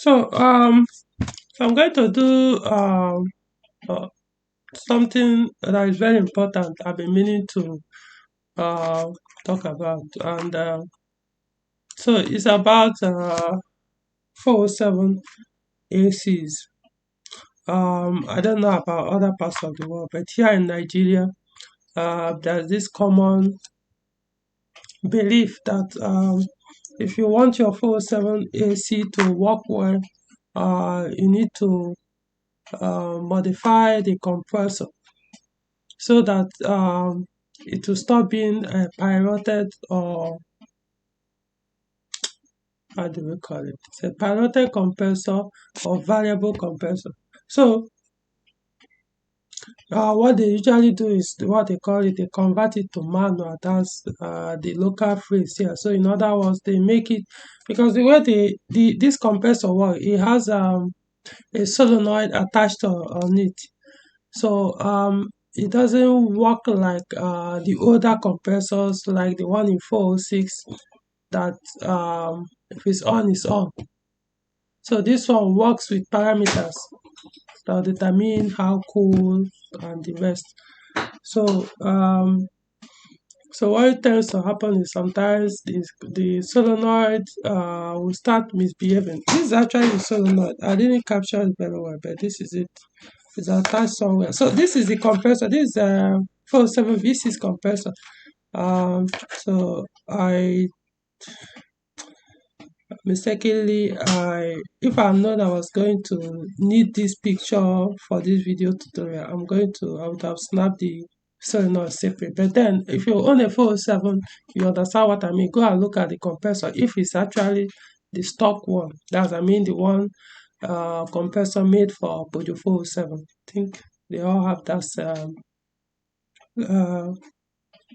So I'm going to do uh, something that is very important. I've been meaning to uh, talk about, and so it's about 407 ACs. I don't know about other parts of the world, but here in Nigeria, there's this common belief that if you want your 407 AC to work well, you need to modify the compressor so that it will stop being pirated, or how do we call it? It's a pirated compressor or variable compressor. So what they usually do is what they call it, they convert it to manual. That's the local phrase here. So in other words, they make it, because the way this compressor work, it has a solenoid attached on it. So it doesn't work like the older compressors, like the one in 406, that if it's on, it's on. So this one works with parameters that determine how cool and the rest. So so what tends to happen is sometimes the solenoid will start misbehaving. This is actually the solenoid. I didn't capture it very well, but this is it. It's attached somewhere. So this is the compressor. This is 407 V6 compressor. So I mistakenly, if I known I was going to need this picture for this video tutorial, I would have snapped the solenoid separate. But then if you own a 407, you understand what I mean. Go and look at the compressor. If it's actually the stock one, the one compressor made for Peugeot 407. I think they all have that uh,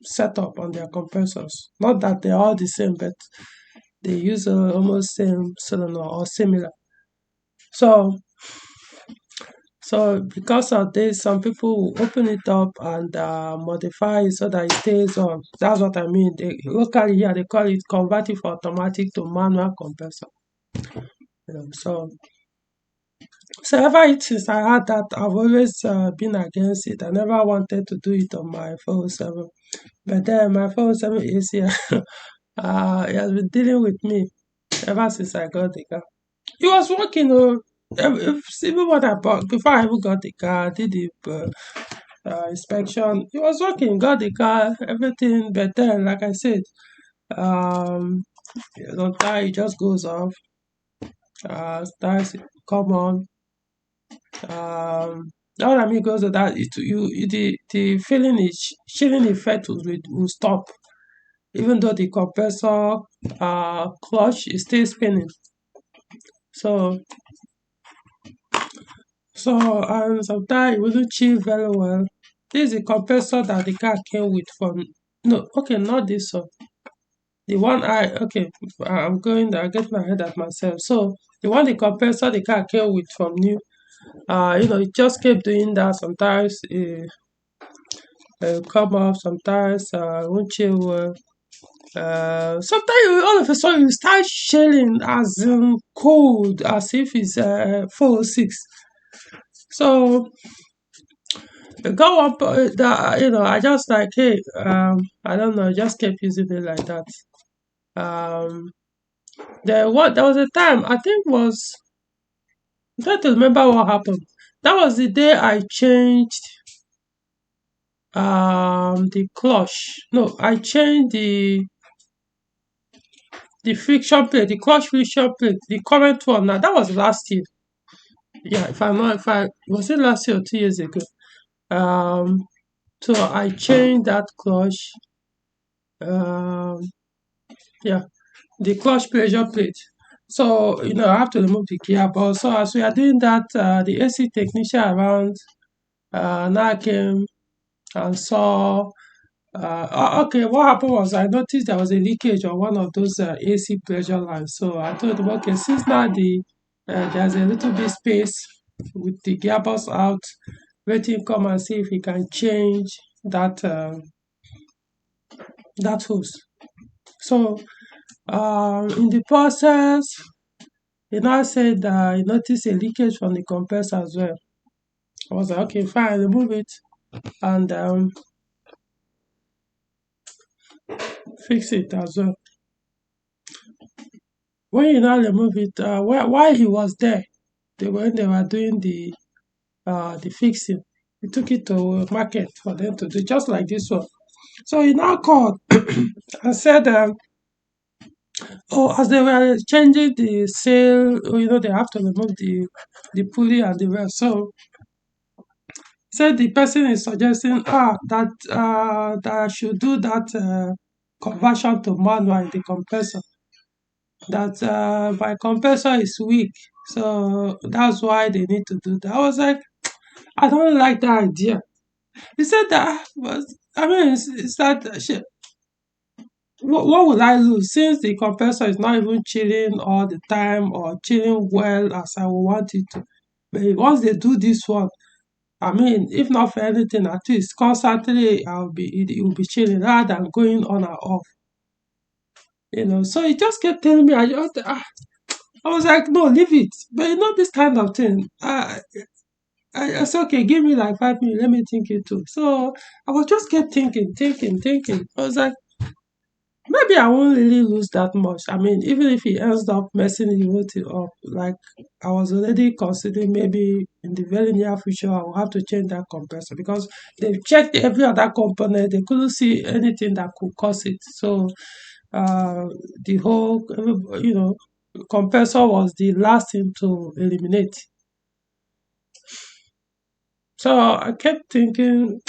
setup on their compressors. Not that they're all the same, but they use almost same cylinder or similar. So because of this, some people will open it up and modify it so that it stays on. That's what I mean. Locally here they call it converting from automatic to manual compressor. So ever since I had that, I've always been against it. I never wanted to do it on my 407. But then my 407 AC, it has been dealing with me ever since I got the car. It was working. Even what I bought before I even got the car, did the inspection. It was working. Got the car, everything. But then, like I said, sometimes it just goes off. Starts come on. Now what I mean goes to that, the feeling is chilling effect will stop, even though the compressor clutch is still spinning. So and sometimes it wouldn't chill very well. This is the compressor that the car came with from, no, okay, not this one. The one I'm getting my head at myself. So the compressor the car came with from new, it just kept doing that. Sometimes it come off, sometimes it won't chill well. Sometimes all of a sudden you start shelling as in cold, as if it's 406. So go up that, I just like, hey, I don't know, I just kept using it like that. There was a time, I think was, I'm trying to remember what happened. That was the day I changed the clutch. No, I changed the friction plate, the clutch friction plate, the current one. Now that was last year. Yeah, if I was it last year or 2 years ago. So I changed that clutch. Yeah, the clutch pressure plate. So I have to remove the gearbox. So as we are doing that, the AC technician around now came and saw. Okay, what happened was I noticed there was a leakage on one of those AC pressure lines. So I told him, okay, since now there's a little bit space with the gearbox out, let him come and see if he can change that hose. So in the process, He now said he noticed a leakage from the compressor as well. I was like, okay, fine, remove it and fix it as well. When you now remove it, while he was there, when they were doing the fixing, he took it to market for them to do just like this one. So he now called and said, oh, as they were changing the sail, they have to remove the pulley and the rest. So said the person is suggesting that I should do that conversion to manual in the compressor. That my compressor is weak, so that's why they need to do that. I was like, I don't like that idea. He said that, but I mean, it's that shit. What will I lose since the compressor is not even chilling all the time or chilling well as I would want it to? But once they do this one, I mean, if not for anything, at least constantly it will be chilling rather than going on and off. So he just kept telling me, I was like, no, leave it. But this kind of thing. I said, okay, give me like 5 minutes, let me think it through. So I was just kept thinking. I was like, maybe I won't really lose that much. I mean, even if he ends up messing the whole thing up, like I was already considering maybe in the very near future I will have to change that compressor because they've checked every other component. They couldn't see anything that could cause it. So uh, the whole, compressor was the last thing to eliminate. So I kept thinking,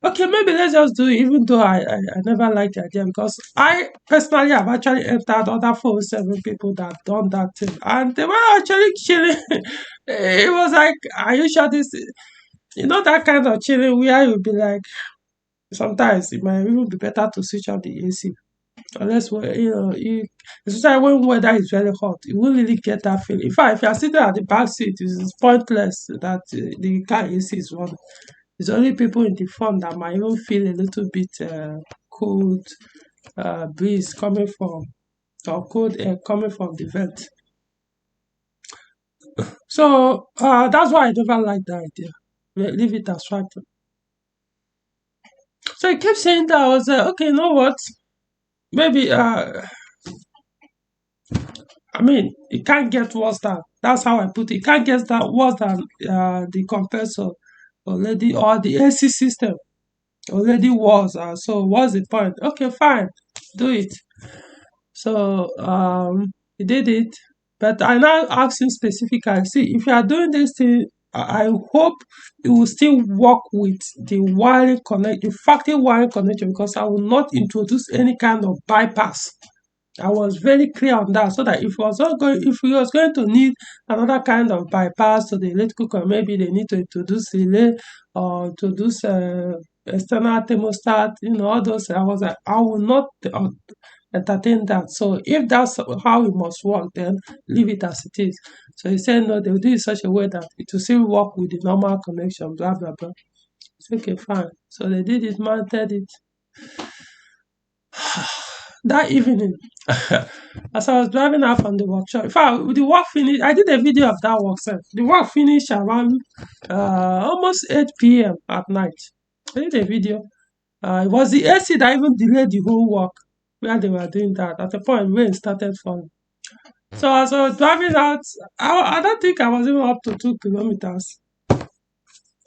okay, maybe let's just do it, even though I never liked the idea because I personally have actually entered other 407 people that done that thing and they were actually chilling. It was like, are you sure this? That kind of chilling where you'll be like, sometimes it might even be better to switch off the AC. Unless, especially when weather is very hot, you won't really get that feeling. In fact, if you're sitting at the back seat, it's pointless that the car AC is running. It's only people in the front that might even feel a little bit cold breeze coming from, or cold air coming from the vent. So that's why I never liked the idea. Leave it as fact. So I kept saying that. I was like, okay, you know what? Maybe I mean, it can't get worse than. That's how I put it. It can't get that worse than the compressor already or the AC system already was. So what's the point? Okay, fine, do it. So he did it. But I now asked him specifically, see, if you are doing this thing, I hope you will still work with the wiring connect, the factory wiring connection, because I will not introduce any kind of bypass. I was very clear on that, so that if we was going to need another kind of bypass to the electrical maybe they need to introduce relay or introduce external thermostat, all those. I was like, I will not entertain that. So if that's how it must work, then leave it as it is. So he said no, they'll do it such a way that it will still work with the normal connection, blah blah blah. It's okay, fine. So they did it, mounted it. That evening, as I was driving out from the workshop, in fact, the work finished. I did a video of that work sef. The work finished around almost 8 p.m. at night. I did a video. It was the AC that even delayed the whole work where they were doing that. At the point, rain started falling. So as I was driving out, I don't think I was even up to 2 kilometers.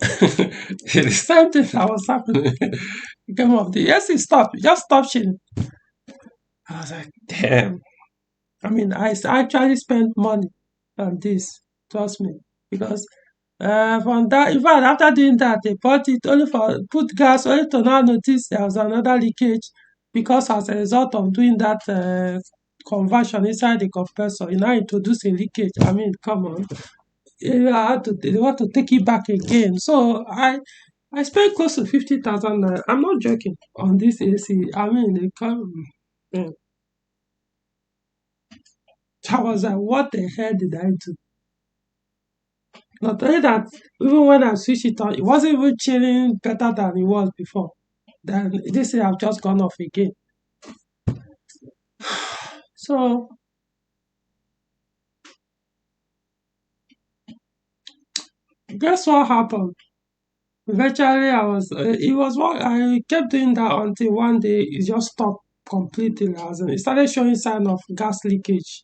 The same thing that was happening. It came up. The AC stopped. It just stopped shading. I was like, damn. I mean, actually spent money on this, trust me, because from that, in fact, after doing that, they bought it only for put gas, only to now notice there was another leakage because as a result of doing that conversion inside the compressor, it now introduced a leakage. I mean, come on, they want to take it back again. So I spent close to 50,000 naira. I'm not joking on this AC. I mean, they come. Yeah. I was like, what the hell did I do? Not only that, even when I switched it on, it wasn't even chilling better than it was before. Then this thing have just gone off again. So guess what happened? Eventually, it was what I kept doing that until one day it just stopped completely. As in, it started showing sign of gas leakage.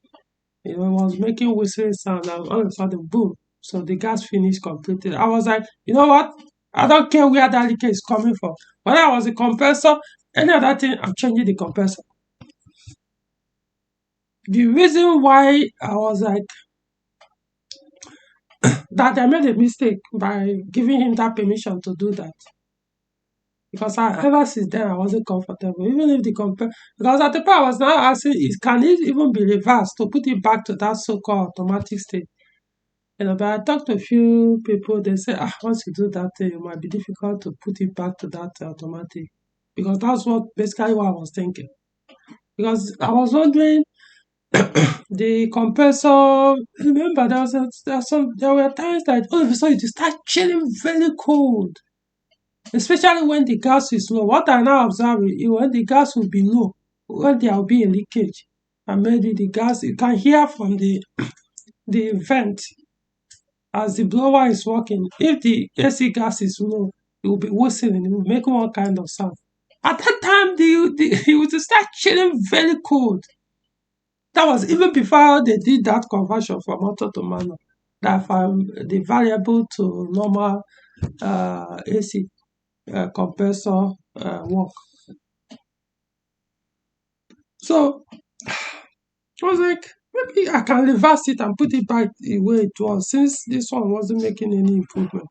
It was making whistling sound, and all of a sudden, boom. So the gas finished completely. I was like, you know what? I don't care where that leakage is coming from. Whether I was a compressor, any other thing, I'm changing the compressor. The reason why I was like that, I made a mistake by giving him that permission to do that. Because ever since then I wasn't comfortable. Even if the compare, because at the point I was now asking, can it even be reversed to put it back to that so-called automatic state? But I talked to a few people. They say, once you do that, it might be difficult to put it back to that automatic. Because that's basically what I was thinking. Because I was wondering, the compressor. Remember, there were times that all of a sudden it start chilling very cold. Especially when the gas is low. What I now observe is when the gas will be low, when there will be a leakage, and maybe the gas, you can hear from the vent as the blower is working. If the AC gas is low, it will be whistling, it will make one kind of sound. At that time, it would start chilling very cold. That was even before they did that conversion from auto to manual. That from the variable to normal AC compressor work. So I was like, maybe I can reverse it and put it back the way it was, since this one wasn't making any improvement.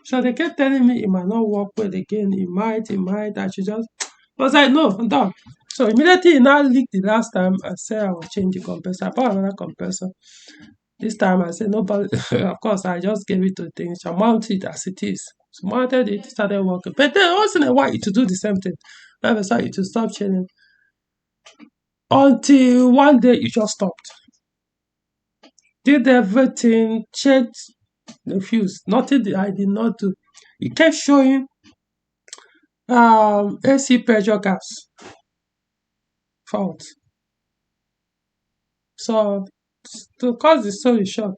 So they kept telling me it might not work well again. It might. I should just. I was like, no, I'm done. So immediately it now leaked the last time. I said I will change the compressor. I bought another compressor. This time I said nobody. Of course, I just gave it to things. I mounted it as it is. So mounted it, started working. But then once in a while, it to do the same thing. All of a sudden, it to stop changing. Until one day, it just stopped. Did everything, checked the fuse. Nothing that I did not do. It kept showing AC pressure gas fault. So to cut the story short,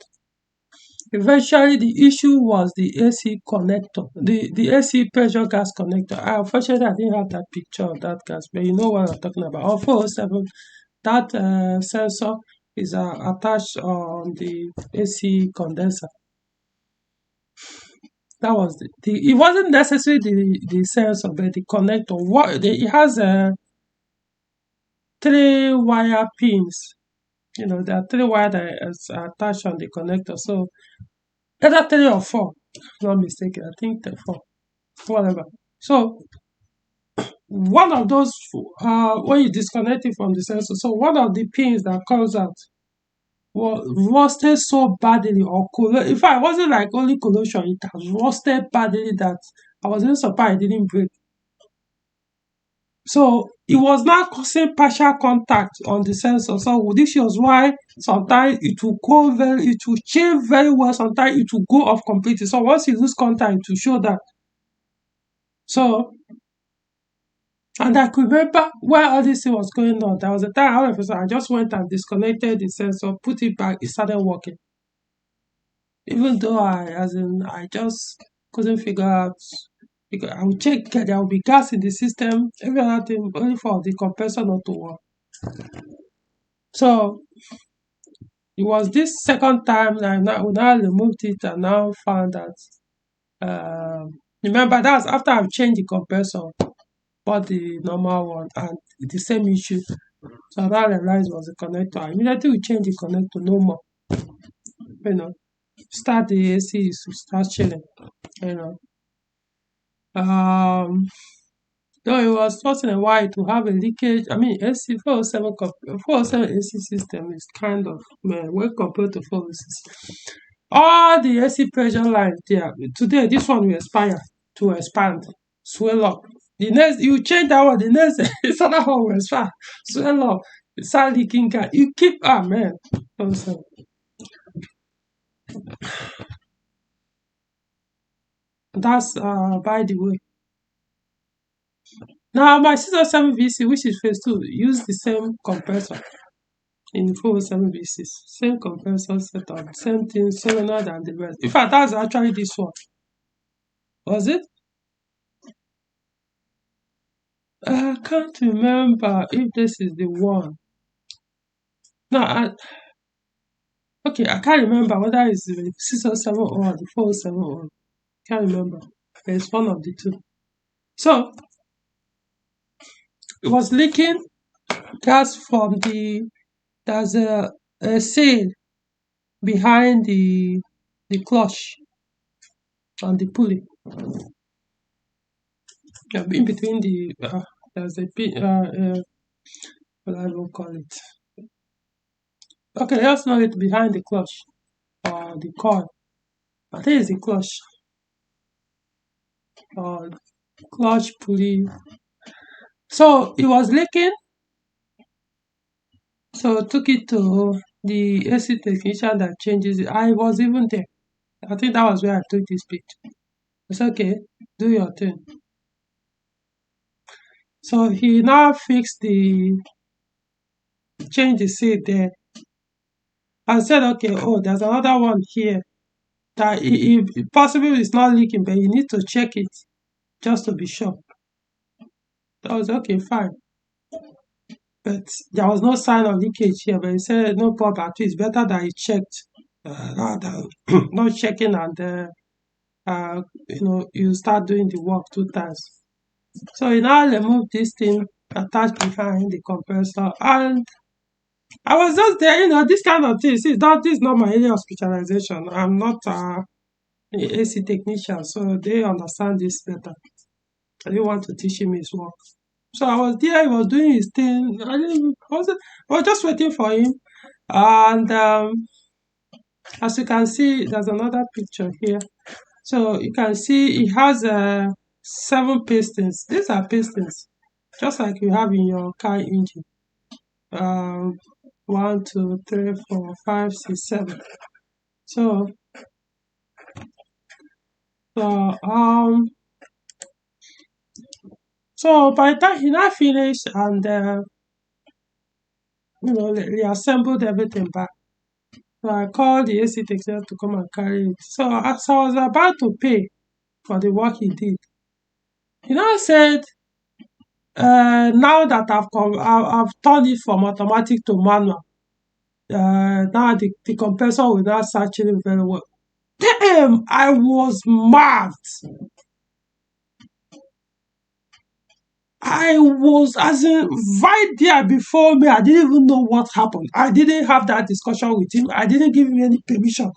eventually the issue was the AC connector, the AC pressure gas connector. Unfortunately, I didn't have that picture of that gas, but you know what I'm talking about. On 407, that sensor is attached on the AC condenser. That was it wasn't necessarily the sensor, but the connector. It has three wire pins. There are three wire that is attached on the connector. So either three or four, if I'm not mistaken. I think four, whatever. So one of those, when you disconnect it from the sensor, so one of the pins that comes out was rusted so badly, or in fact, it wasn't like only corrosion, it has rusted badly that I was even surprised it didn't break. So it was not causing partial contact on the sensor. So this was why sometimes it will change very well, sometimes it will go off completely. So once you lose contact, it will show that. So, and I could remember where all this thing was going on. There was a time all of a sudden I just went and disconnected the sensor, put it back, it started working. Even though I just couldn't figure out, because I would check, there will be gas in the system, every other thing, only for the compressor not to work. So it was this second time that we now removed it and now found that, remember, that's after I've changed the compressor, bought the normal one, and the same issue. So I now realized it was the connector. Immediately we changed the connector, no more. Start the AC, start chilling. You know. Though it was once in a while to have a leakage. I mean, AC 407 AC system is kind of, when compared to 406. All the AC pressure lines there. Today, this one will expand, swell up. The next, you change that one, the next, this other one will expand, swell up, start leaking gas. You keep, man. That's by the way. Now my 607 VC, which is phase 2, use the same compressor. in 407B6. Same compressor setup, same thing, solenoid and the rest. In fact, that's actually this one. Was it? I can't remember if this is the one. No, okay, I can't remember whether it's the 607 or the 407. Can't remember. It's one of the two. So it was leaking gas from there's a seal behind the clutch and the pulley. Yeah, in between there's a bit what I will call it. Okay, let's know it behind the clutch or the coil. I think it's the clutch or clutch pulley. So it was leaking. So took it to the AC technician that changes it. I was even there. I think that was where I took this picture. I said, okay, do your thing. So he now fixed change the seat there and said, okay, oh, there's another one here that possibly it's not leaking, but you need to check it just to be sure. I was okay, fine. But there was no sign of leakage here, but he said, no problem, at least better that he checked rather not checking and you start doing the work 2 times. So he now removed this thing attached behind the compressor, and I was just there, this kind of thing. See, this is not my area of specialization. I'm not an AC technician, so they understand this better. I didn't want to teach him his work. So I was there, he was doing his thing. I was just waiting for him. And as you can see, there's another picture here. So you can see it has 7 pistons. These are pistons, just like you have in your car engine. 1, 2, 3, 4, 5, 6, 7. So so so by the time he now finished and reassembled everything back, so I called the AC technician to come and carry it. So as I was about to pay for the work he did, he now said, now that I've turned it from automatic to manual, now the compressor will now saturate very well. Damn, I was mad. I was, as in, right there before me. I didn't even know what happened. I didn't have that discussion with him. I didn't give him any permission.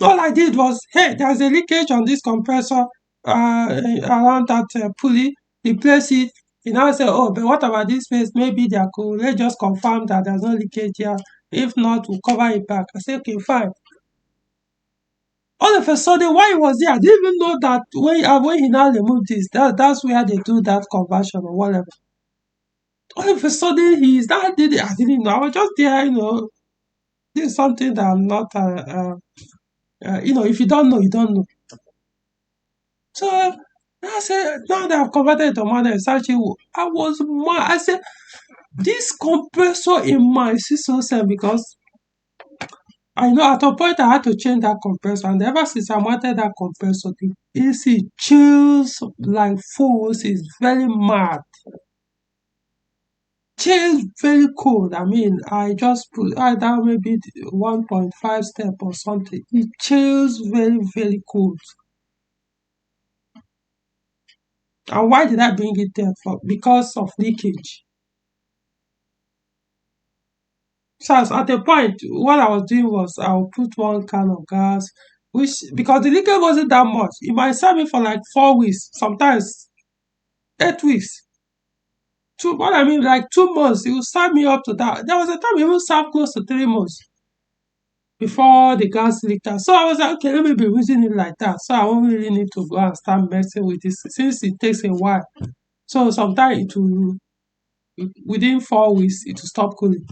All I did was, hey, there's a leakage on this compressor around that pulley. Replace it. He now said, oh, but what about this space? Maybe let's just confirm that there's no leakage here. If not, we'll cover it back. I said, okay, fine. All of a sudden, while he was there, I didn't even know that when he now removed this, that's where they do that conversion or whatever. All of a sudden, he did it. I didn't know. I was just there, This is something that I'm not, if you don't know, you don't know. So I said, now that I've converted to manual, it's actually, I was mad. I said, this compressor in my 607, because I know at a point I had to change that compressor, and ever since I wanted that compressor, the AC chills like fools, is very mad. Chills very cold. I mean, I just put either maybe 1.5 step or something. It chills very, very cold. And why did I bring it there for? Because of leakage. So at a point, what I was doing was I'll put 1 can of gas, which, because the leakage wasn't that much, it might serve me for like 4 weeks, sometimes 8 weeks. What I mean, like 2 months, it will serve me up to that. There was a time it even served close to 3 months before the gas leaked out. So I was like, okay, let me be using it like that. So I won't really need to go and start messing with this since it takes a while. So sometimes within 4 weeks, it will stop cooling.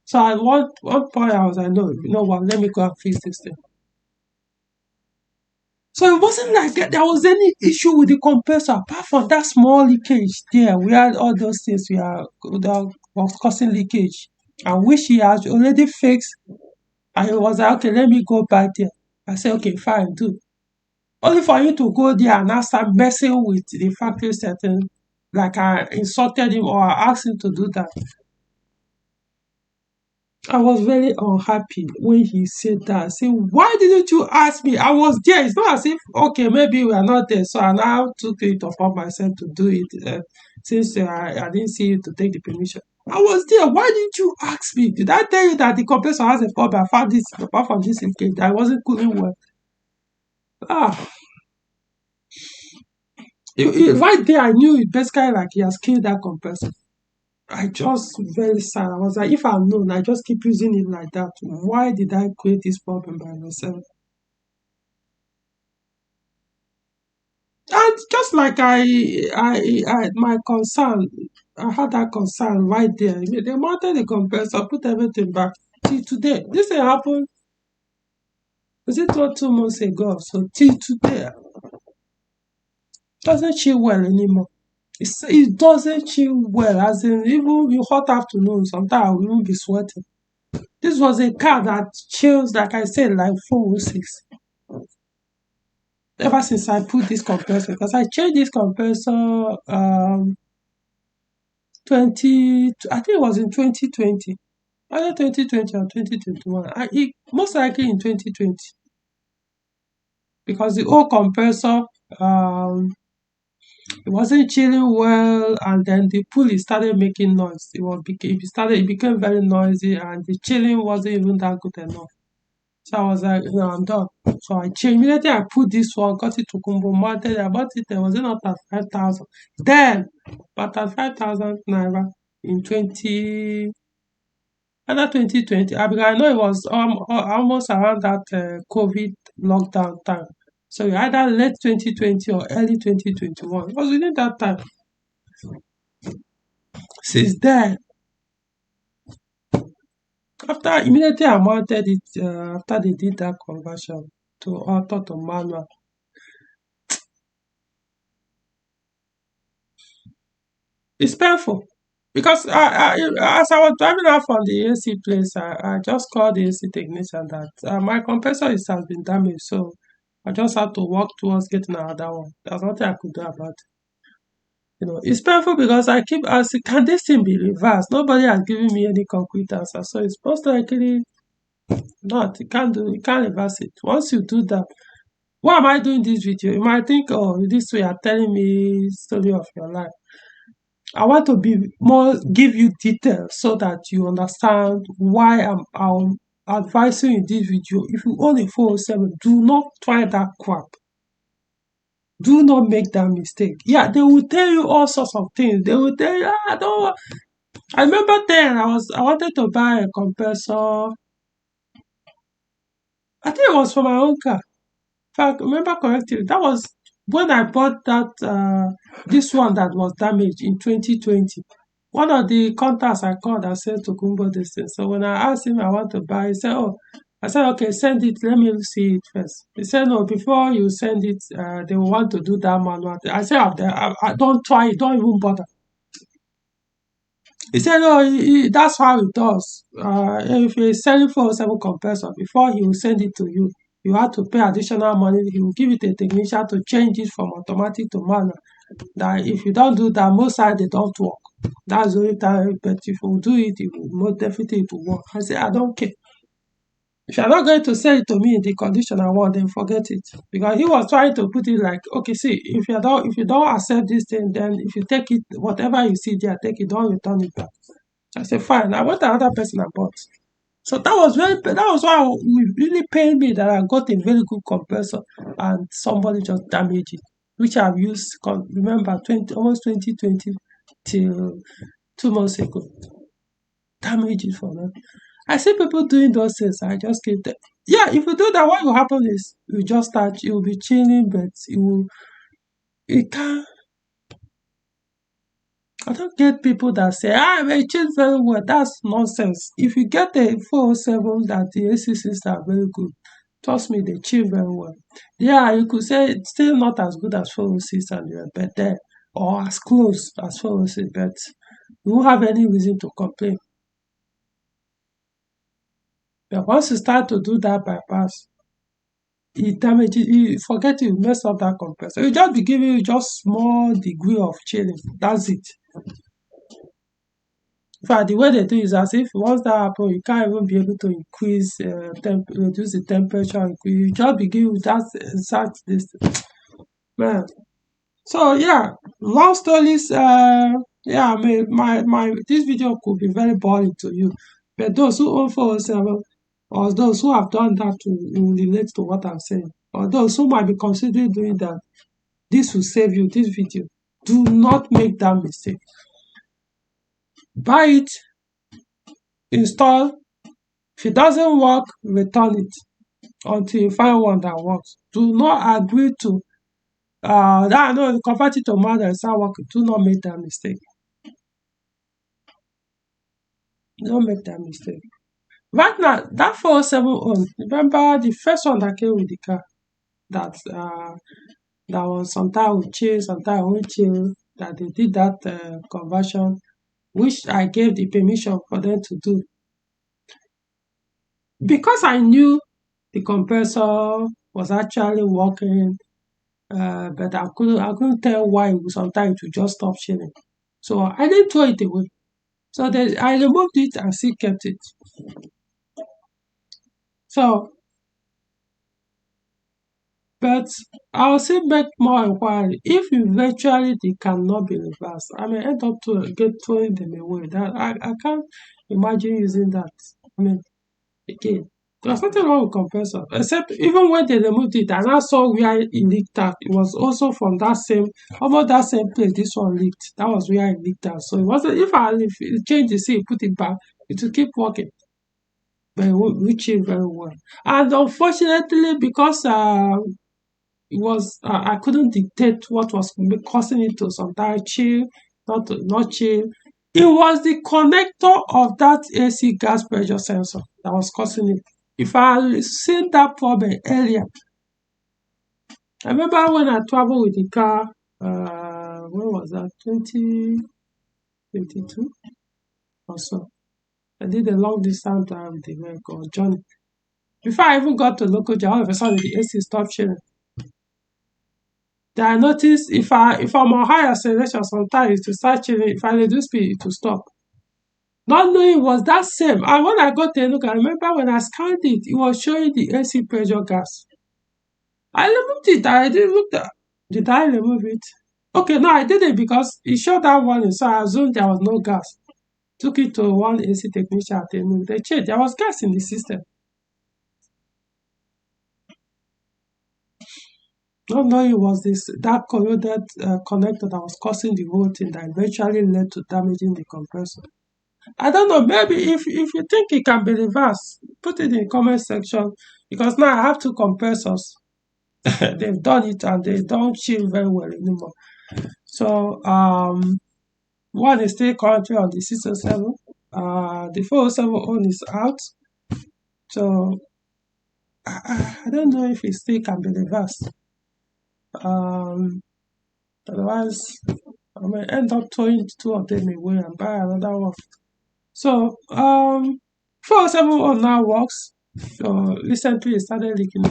So at one point, I was like, no, you know what, let me go and fix this thing. So it wasn't like there was any issue with the compressor apart from that small leakage there. We had all those things. was causing leakage, and which he has already fixed. And he was like, okay, let me go back there. I said, okay, fine, do. Only for you to go there and now start messing with the factory setting, like I insulted him or I asked him to do that. I was very unhappy when he said that. I said, why didn't you ask me? I was there. It's not as if, okay, maybe we are not there. So I now took it upon myself to do it since I didn't see you to take the permission. I was there. Why didn't you ask me? Did I tell you that the compressor has a problem? I found this, apart from this leakage, that I wasn't cooling well. Ah, right there, I knew it basically like he has killed that compressor. I just very sad. I was like, if I'd known, I just keep using it like that. Why did I create this problem by myself? And just like my concern, I had that concern right there. They mounted the compressor, put everything back. Till today, this thing happened. Was it not 2 months ago? So till today, doesn't chill well anymore. It doesn't chill well. As in, even in hot afternoon, sometimes I will even be sweating. This was a car that chills, like I said, like 406. Ever since I put this compressor, because I changed this compressor 20, I think it was in 2020, either 2020 or 2021. Most likely in 2020, because the old compressor it wasn't chilling well, and then the pulley started making noise. It became very noisy, and the chilling wasn't even that good enough. So I was like, no, I'm done. So I changed. Immediately I put this one, got it to Kumbo, mounted. I bought it. It was not at 5,000. Then, but at 5,000 naira in 2020. Because I know it was almost around that COVID lockdown time. So either late 2020 or early 2021. It was within that time. Since then, after immediately I mounted it, after they did that conversion to auto to manual, it's painful. Because as I was driving out from the AC place, I just called the AC technician that my compressor has been damaged, so I just had to walk towards getting another one. There's nothing I could do about it. It's painful because I keep asking, can this thing be reversed? Nobody has given me any concrete answer, so it's most likely not. You can't reverse it. Once you do that, why am I doing this video? You might think, oh, this way you're telling me story of your life. I want to be more give you details so that you understand why I'm advising you in this video. If you own a 407, do not try that crap. Do not make that mistake. Yeah, they will tell you all sorts of things. They will tell you, don't. I remember then I wanted to buy a compressor. I think it was for my own car. If I remember correctly, that was when I bought that this one that was damaged in 2020. One of the contacts I called, I said to Kumbo this thing. So when I asked him I want to buy, he said, oh, I said, okay, send it. Let me see it first. He said, no, before you send it, they will want to do that manual. I said, I don't try it, don't even bother. He said, no, that's how it does. If you're selling 407 compressor, before he will send it to you, you have to pay additional money. He will give it a technician to change it from automatic to manual. That if you don't do that, most times they don't work. That's the only time, but if you do it, it will most definitely it will work. I said, I don't care. If you're not going to sell it to me in the condition I want, then forget it. Because he was trying to put it like, okay, see, if you don't accept this thing, then if you take it, whatever you see there, take it, don't return it back. I said, fine. I went to another person and bought. So that was why it really pained me that I got a very good compressor and somebody just damaged it, which I've used, remember, almost 2020 till 2 months ago. Damage it for nothing. I see people doing those things. I just keep them. Yeah, if you do that, what will happen is you will be chilling, but it can't. I don't get people that say, I chill very well. That's nonsense. If you get a 407 that the AC systems are very good, trust me, they chill very well. Yeah, you could say it's still not as good as 406 and you're better, or as close as 406, but You won't have any reason to complain. But once you start to do that bypass, it damages you, forget you mess up that compressor. You just be giving you just small degree of chilling. That's it. In fact, the way they do is as if once that happen, you can't even be able to increase reduce the temperature. You just be giving that exact this man. So yeah, long stories. Yeah, I mean, my this video could be very boring to you, but those who own 407 or those who have done that will relate to what I'm saying, or those who might be considering doing that, this will save you. This video, do not make that mistake. Buy it, install. If it doesn't work, return it until you find one that works. Do not agree to that no convert it to manual and start working. Do not make that mistake. Don't make that mistake. Right now, that 407 own, remember the first one that came with the car that that was sometimes with chill, sometimes won't chill, that they did that conversion, which I gave the permission for them to do. Because I knew the compressor was actually working, but I couldn't tell why sometimes it would just stop chilling. So I didn't throw it away. So I removed it and still kept it. So but I will still make more inquiry. If eventually they cannot be reversed, I may end up to get throwing them away. That I can't imagine using that. I mean, again, there's nothing wrong with compressor, except even when they removed it, and I saw where it leaked out. It was also from that same, almost that same place. This one leaked. That was where it leaked out. So it wasn't. If you change the seal, put it back, it will keep working. But it will reach it very well. And unfortunately, because it was I couldn't dictate what was causing it to sometimes chill, not chill. It was the connector of that AC gas pressure sensor that was causing it. If I had seen that problem earlier, I remember when I traveled with the car, when was that? 2022 or so. I did a long distance drive with the vehicle journey. Before I even got to local all of a sudden the AC stopped chilling. Then I notice if I'm on high acceleration sometimes to start chilling, if I reduce speed it will stop. Not knowing it was that same. And when I got a look, I remember when I scanned it, it was showing the AC pressure gas. I removed it. I didn't look at. Did I remove it? Okay, no, I did it because it showed that warning, so I assumed there was no gas. Took it to one AC technician at the they checked. There was gas in the system. Not knowing it was that corroded connector that was causing the whole thing that eventually led to damaging the compressor. I don't know, maybe if you think it can be reversed, put it in the comment section because now I have two compressors. They've done it and they don't chill very well anymore. So one is still currently on the 607. The 407 own is out. So I don't know if it still can be reversed. Otherwise I may end up throwing two of them away and buy another one. So 407 now works. So recently it started leaking.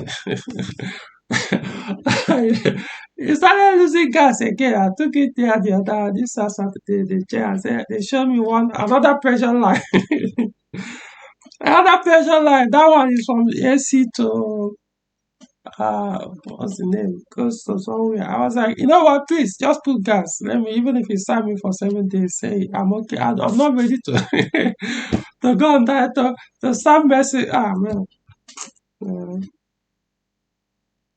It started losing gas again. I took it there the other this Saturday. They showed me another pressure line. Another pressure line. That one is from AC to what's the name? Goes to somewhere. I was like, you know what, please just put gas. Let me, even if you sign me for 7 days, say I'm okay. I'm not ready to to go on that to start messing. Ah man.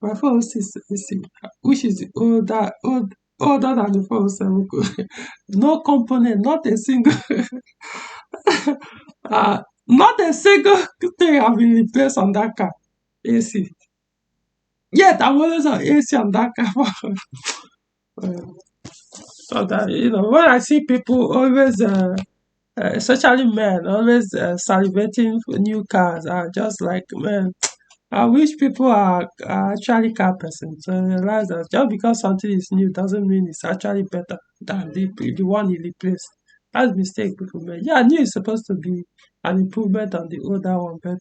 My phone is which is older than the 407. No component, not a single not a single thing have been replaced on that car. AC. Yet I'm always on AC on that car. So that when I see people always especially men always salivating for new cars, I just like, man, I wish people are actually car persons. So I realize that just because something is new doesn't mean it's actually better than the one he replaced. That's mistake people make. Yeah, new is supposed to be an improvement on the older one, but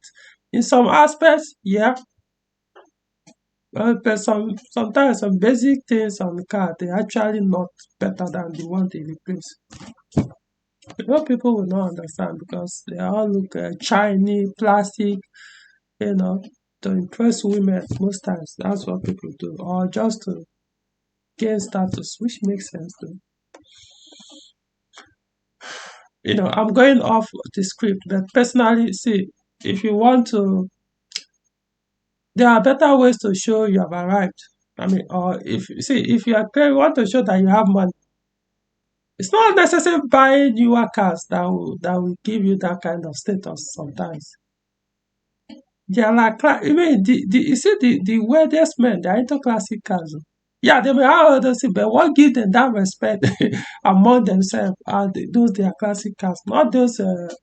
in some aspects, yeah. But sometimes some basic things on the car they actually not better than the one they replace. What people will not understand because they all look shiny, plastic, you know, to impress women most times. That's what people do, or just to gain status, which makes sense too. I'm going off the script, but personally, see, if you want to, there are better ways to show you have arrived. I mean, or if you want to show that you have money, it's not necessarily buying newer cars that will give you that kind of status sometimes. They are like, I mean, you see the weirdest men, they're into classic cars. Oh. Yeah, they may have others, but what gives them that respect among themselves are those their classic cars, not those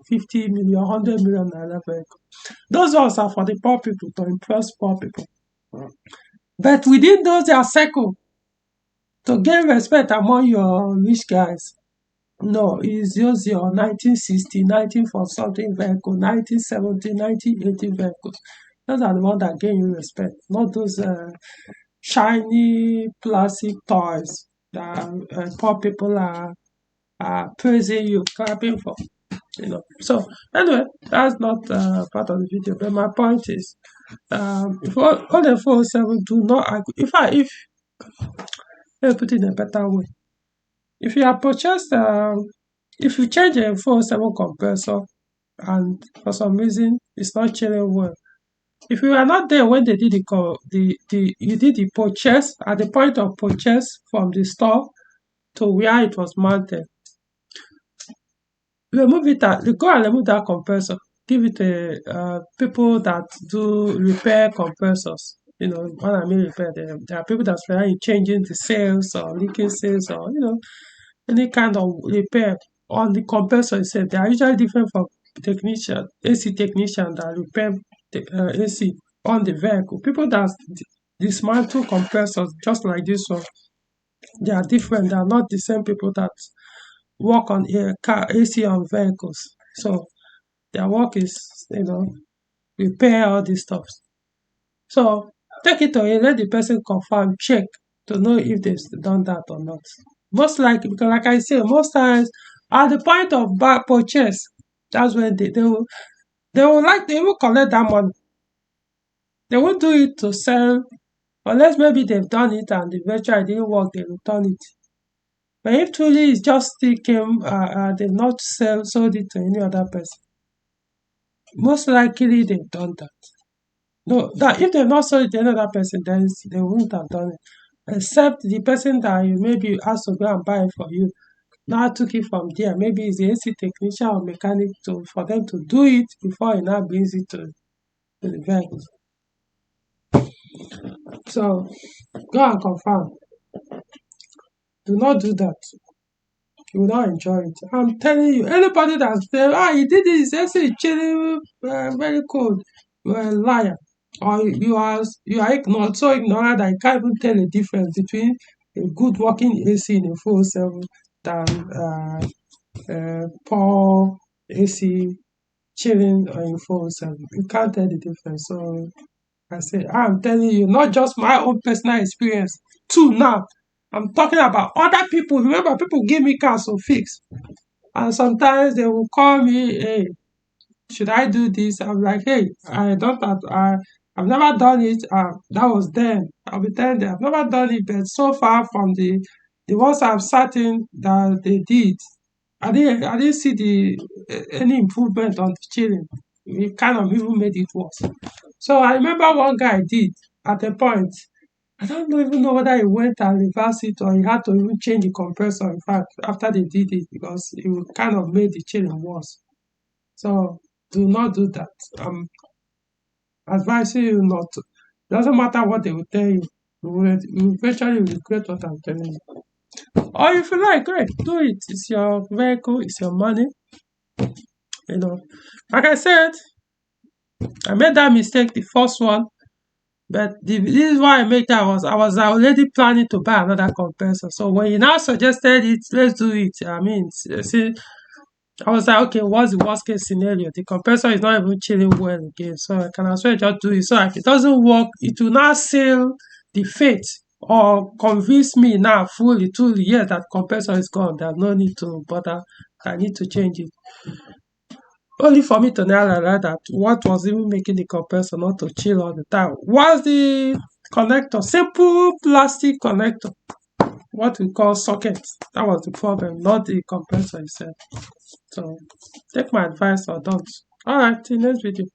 50 million, 100 million naira vehicles. Those ones are for the poor people to impress poor people. But within those, their circle to gain respect among your rich guys. No, it's just your 1960, 19 for something vehicle, 1970, 1980 vehicles. Those are the ones that gain you respect, not those shiny plastic toys that poor people are praising you, clapping for. So anyway, that's not part of the video. But my point is, if all the 407 do not agree, if let me put it in a better way, if you have purchased, if you change a 407 compressor and for some reason it's not chilling well, if you are not there when they did you did the purchase at the point of purchase from the store to where it was mounted, remove it out, go and remove that compressor. Give it a people that do repair compressors. When I mean repair, there are people that specialize in changing the sails or leaking sails or any kind of repair on the compressor itself. They are usually different from AC technician that repair the AC on the vehicle. People that dismantle compressors just like this one, they are different. They are not the same people that work on car AC on vehicles. So their work is, repair all these stuff. So take it away, let the person confirm, check to know if they've done that or not. Most likely, because like I say, most times at the point of purchase, that's when they will collect that money. They won't do it to sell unless maybe they've done it and eventually it didn't work, they return it. But if truly it's just still came, they've not sold it to any other person, most likely they've done that. No, that if they've not sold it to another person, then they wouldn't have done it. Except the person that you maybe asked to go and buy it for you now took it from there. Maybe it's the AC technician or mechanic for them to do it before he now brings it to the vehicle. So go and confirm. Do not do that. You will not enjoy it. I'm telling you, anybody that's there, he did this, AC chilling, very cold. You're a liar. Or you are so ignorant that you can't even tell the difference between a good working AC in a 407 than poor AC chilling in 407. You can't tell the difference. So I say, I'm telling you, not just my own personal experience. Too now. I'm talking about other people. Remember, people give me cars to fix. And sometimes they will call me, hey, should I do this? I'm like, hey, I've never done it. That was then. I'll be telling them I've never done it, but so far from the ones I've certain that they did, I didn't see any improvement on the chilling. It kind of even made it worse. So I remember one guy did at a point. I don't even know whether he went and reversed it or he had to even change the compressor. In fact, after they did it, because it kind of made the chilling worse. So do not do that. I'm advising you not to. Doesn't matter what they will tell you. You eventually regret what I'm telling you. Or if you like, great, do it. It's your vehicle, it's your money. Like I said, I made that mistake the first one, but this is why I made that I was already planning to buy another compressor. So when you now suggested it, let's do it. I mean, see, I was like, okay, what's the worst case scenario? The compressor is not even chilling well again, so I can as well just do it. So if it doesn't work, it will now seal the fate or convince me now fully, truly, yes, that compressor is gone. There's no need to bother. I need to change it. Only for me to now realize that what was even making the compressor not to chill all the time was the connector, simple plastic connector, what we call socket. That was the problem, not the compressor itself. So take my advice or don't. All right, till next video.